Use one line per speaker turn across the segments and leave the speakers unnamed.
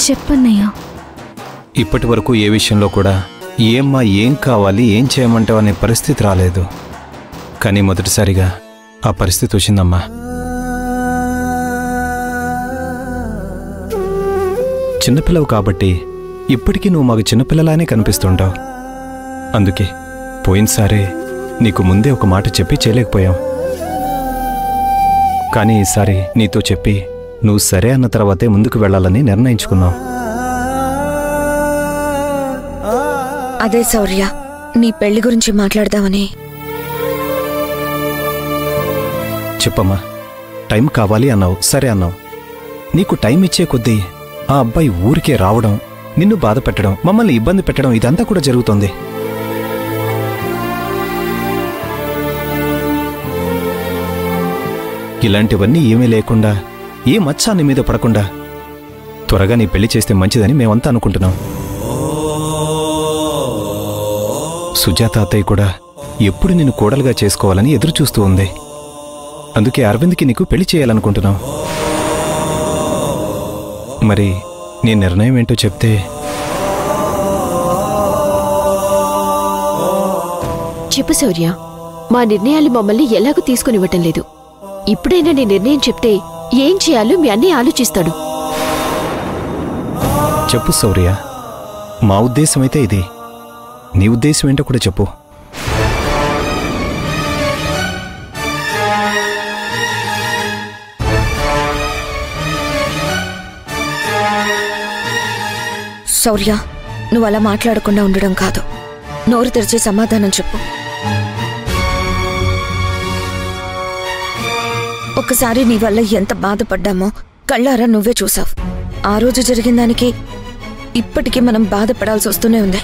చెప్పన్నయ్యా.
ఇప్పటి వరకు ఏ విషయంలో కూడా ఏమ్మా ఏం కావాలి ఏం చేయమంటావు అనే పరిస్థితి రాలేదు. కానీ మొదటిసారిగా ఆ పరిస్థితి వచ్చిందమ్మా. చిన్నపిల్లవు కాబట్టి ఇప్పటికీ నువ్వు మాకు చిన్నపిల్లలానే కనిపిస్తుంటావు. అందుకే పోయినసారే నీకు ముందే ఒక మాట చెప్పి చేయలేకపోయాం. కానీ ఈసారి నీతో చెప్పి నువ్వు సరే అన్న తర్వాతే ముందుకు వెళ్ళాలని నిర్ణయించుకున్నావు.
అదే శౌర్య, నీ పెళ్లి గురించి మాట్లాడదామని.
చెప్పమ్మా. టైం కావాలి అన్నావు, సరే అన్నావు. నీకు టైం ఇచ్చే కొద్దీ ఆ అబ్బాయి ఊరికే రావడం, నిన్ను బాధ పెట్టడం, మమ్మల్ని ఇబ్బంది పెట్టడం ఇదంతా కూడా జరుగుతోంది. ఇలాంటివన్నీ ఏమీ లేకుండా, ఏ మచ్చా నీ మీద పడకుండా త్వరగా నీ పెళ్లి చేస్తే మంచిదని మేమంతా అనుకుంటున్నాం. సుజాత అత్తయ్య కూడా ఎప్పుడు నిన్ను కోడలుగా చేసుకోవాలని ఎదురుచూస్తూ ఉంది. అందుకే అరవింద్కి నీకు పెళ్లి చేయాలనుకుంటున్నాం. మరి నీ నిర్ణయం ఏంటో చెప్తే.
చెప్పు శౌర్య, మా నిర్ణయాలు మమ్మల్ని ఎలాగూ తీసుకునివ్వటం లేదు. ఇప్పుడైనా నీ నిర్ణయం చెప్తే ఏం చేయాలో మీ అన్నీ ఆలోచిస్తాడు.
చెప్పు శౌర్య, మా ఉద్దేశమైతే ఇది. నీ ఉద్దేశం ఏంటో కూడా చెప్పు.
శౌర్య, నువ్వు అలా మాట్లాడకుండా ఉండడం కాదు, నోరు తెరిచి సమాధానం చెప్పు. ఒక్కసారి నీ వల్ల ఎంత బాధపడ్డామో కళ్ళారా నువ్వే చూసావు. ఆ రోజు జరిగిన దానికి ఇప్పటికీ మనం బాధపడాల్సి వస్తూనే ఉంది.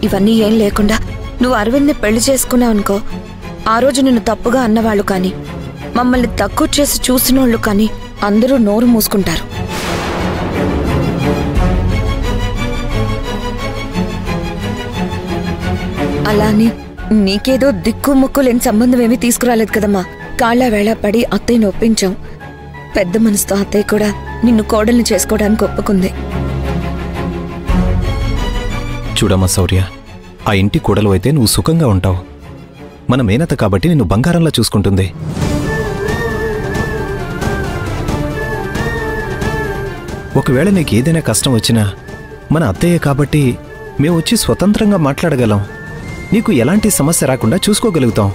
ఇవన్నీ ఏం లేకుండా నువ్వు అరవింద్ని పెళ్లి చేసుకున్నావు అనుకో, ఆ రోజు నిన్ను తప్పుగా అన్నవాళ్ళు కానీ, మమ్మల్ని తక్కువ చేసి చూసినోళ్ళు కానీ అందరూ నోరు మూసుకుంటారు. అలానే నీకేదో దిక్కు ముక్కు లేని సంబంధం ఏమీ తీసుకురాలేదు కదమ్మా. కాళ్ళ వేళ పడి అత్తయ్యని ఒప్పించాం. పెద్ద మనసుతో అత్తయ్య కూడా నిన్ను కోడల్ని చేసుకోవడానికి ఒప్పుకుంది.
చూడమ్మా శౌర్య, ఆ ఇంటి కోడలు అయితే నువ్వు సుఖంగా ఉంటావు. మన మేనత కాబట్టి నిన్ను బంగారంలా చూసుకుంటుంది. ఒకవేళ నీకు ఏదైనా కష్టం వచ్చినా మన అత్తయ్య కాబట్టి మేము వచ్చి స్వతంత్రంగా మాట్లాడగలం. నీకు ఎలాంటి సమస్య రాకుండా చూసుకోగలుగుతాం.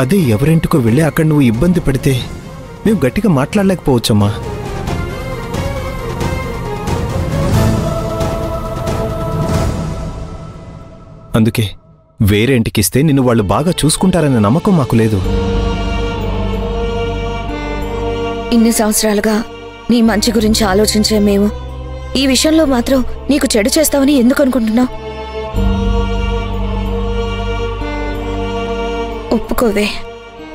అదే ఎవరింటికో వెళ్ళి అక్కడ నువ్వు ఇబ్బంది పడితే మేము గట్టిగా మాట్లాడలేకపోవచ్చమ్మా. అందుకే వేరే ఇంటికిస్తే నిన్ను వాళ్ళు బాగా చూసుకుంటారనే నమ్మకం మాకు లేదు.
ఇన్ని సంవత్సరాలుగా నీ మంచి గురించి ఆలోచించే మేము ఈ విషయంలో మాత్రం నీకు చెడు చేస్తావని ఎందుకు అనుకుంటున్నావు? ఒప్పుకోవే,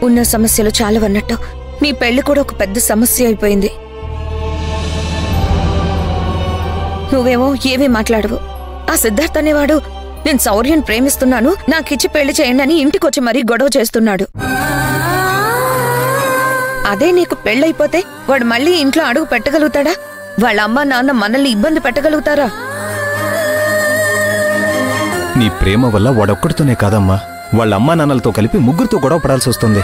ఉన్న సమస్యలు చాలవన్నట్టు నీ పెళ్లి కూడా ఒక పెద్ద సమస్య అయిపోయింది. నువ్వేమో ఏమీ మాట్లాడవు. ఆ సిద్ధార్థ్ అనేవాడు నేను శౌర్యని ప్రేమిస్తున్నాను, నాకిచ్చి పెళ్లి చేయండి అని ఇంటికొచ్చి మరీ గొడవ చేస్తున్నాడు. అదే నీకు పెళ్ళైపోతే వాడు మళ్ళీ ఇంట్లో అడుగు పెట్టగలుగుతాడా? వాళ్ళ అమ్మ నాన్న మనల్ని ఇబ్బంది పెట్టగలుగుతారా?
నీ ప్రేమ వల్ల వాడొక్కడితోనే కాదమ్మా, వాళ్ళ అమ్మా నాన్నలతో కలిపి ముగ్గురితో గొడవ పడాల్సి వస్తుంది.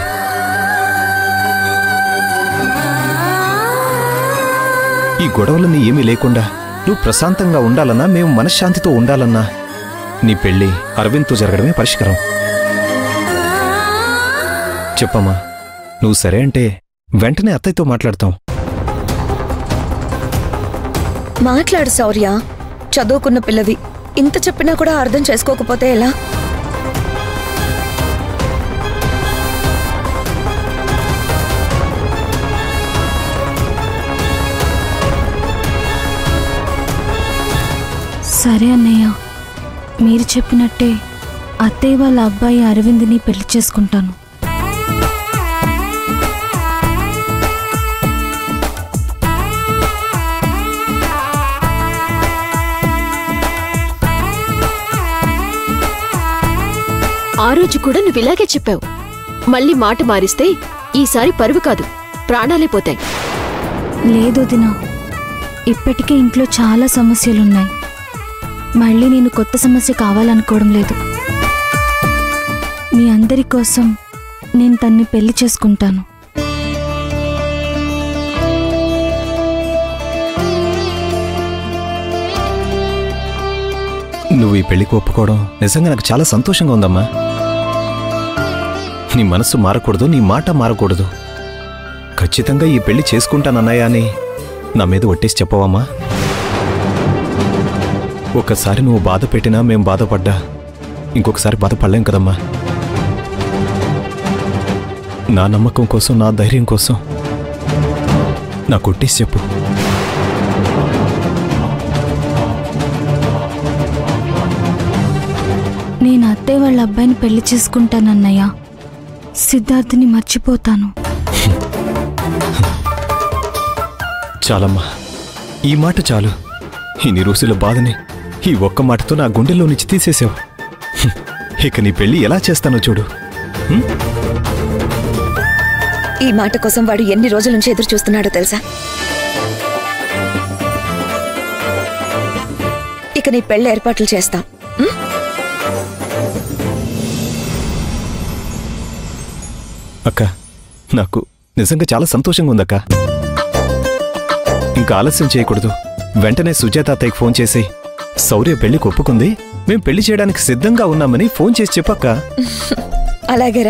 ఈ గొడవలన్నీ ఏమీ లేకుండా నువ్వు ప్రశాంతంగా ఉండాలన్నా, మేము మనశ్శాంతితో ఉండాలన్నా నీ పెళ్లి అరవింద్తో జరగడమే పరిష్కారం. చెప్పమ్మా, నువ్వు సరే అంటే వెంటనే అత్తయ్యతో మాట్లాడతాం.
మాట్లాడు శౌర్య, చదువుకున్న పిల్లవి. ఇంత చెప్పినా కూడా అర్థం చేసుకోకపోతే ఎలా?
సరే అన్నయ్య, మీరు చెప్పినట్టే అత్తయ్య వాళ్ళ అబ్బాయి అరవింద్ని పెళ్లి చేసుకుంటాను. ఆ రోజు కూడా నువ్వు ఇలాగే చెప్పావు. మళ్ళీ మాట మారిస్తే ఈసారి పరువు కాదు ప్రాణాలే పోతాయి. లేదు దినా,
ఇప్పటికే ఇంట్లో చాలా సమస్యలున్నాయి. మళ్ళీ నేను కొత్త సమస్య కావాలనుకోవడం లేదు. మీ అందరి కోసం నేను తన్ని పెళ్లి చేసుకుంటాను.
నువ్వు ఈ పెళ్లికి ఒప్పుకోవడం నిజంగా నాకు చాలా సంతోషంగా ఉందమ్మా. నీ మనసు మారకూడదు, నీ మాట మారకూడదు. ఖచ్చితంగా ఈ పెళ్లి చేసుకుంటానన్నయ్య అని నా మీద ఒట్టేసి చెప్పవమ్మా. ఒక్కసారి నువ్వు బాధ పెట్టినా మేం బాధపడ్డా ఇంకొకసారి బాధపడలేం కదమ్మా. నా నమ్మకం కోసం, నా ధైర్యం కోసం నాకు ఒట్టేసి చెప్పు.
నేను అత్తయ్య వాళ్ళ అబ్బాయిని పెళ్లి చేసుకుంటానన్నయ్య. సిద్ధార్థ్ని మర్చిపోతాను.
చాలమ్మా, ఈ మాట చాలు. ఇన్ని రోజుల బాధని ఈ ఒక్క మాటతో నా గుండెల్లో నుంచి తీసేసావు. ఇక నీ పెళ్లి ఎలా చేస్తానో చూడు.
ఈ మాట కోసం వాడు ఎన్ని రోజుల నుంచి ఎదురు చూస్తున్నాడో తెలుసా? ఇక నీ పెళ్లి ఏర్పాట్లు చేస్తాం.
అక్క, నాకు నిజంగా చాలా సంతోషంగా ఉందక్క. ఇంకా ఆలస్యం చేయకూడదు. వెంటనే సుజాత అత్తయ్యకి ఫోన్ చేసి శౌర్య పెళ్లికి ఒప్పుకుంది, మేం పెళ్లి చేయడానికి సిద్ధంగా ఉన్నామని ఫోన్ చేసి చెప్పక్క.
అలాగే.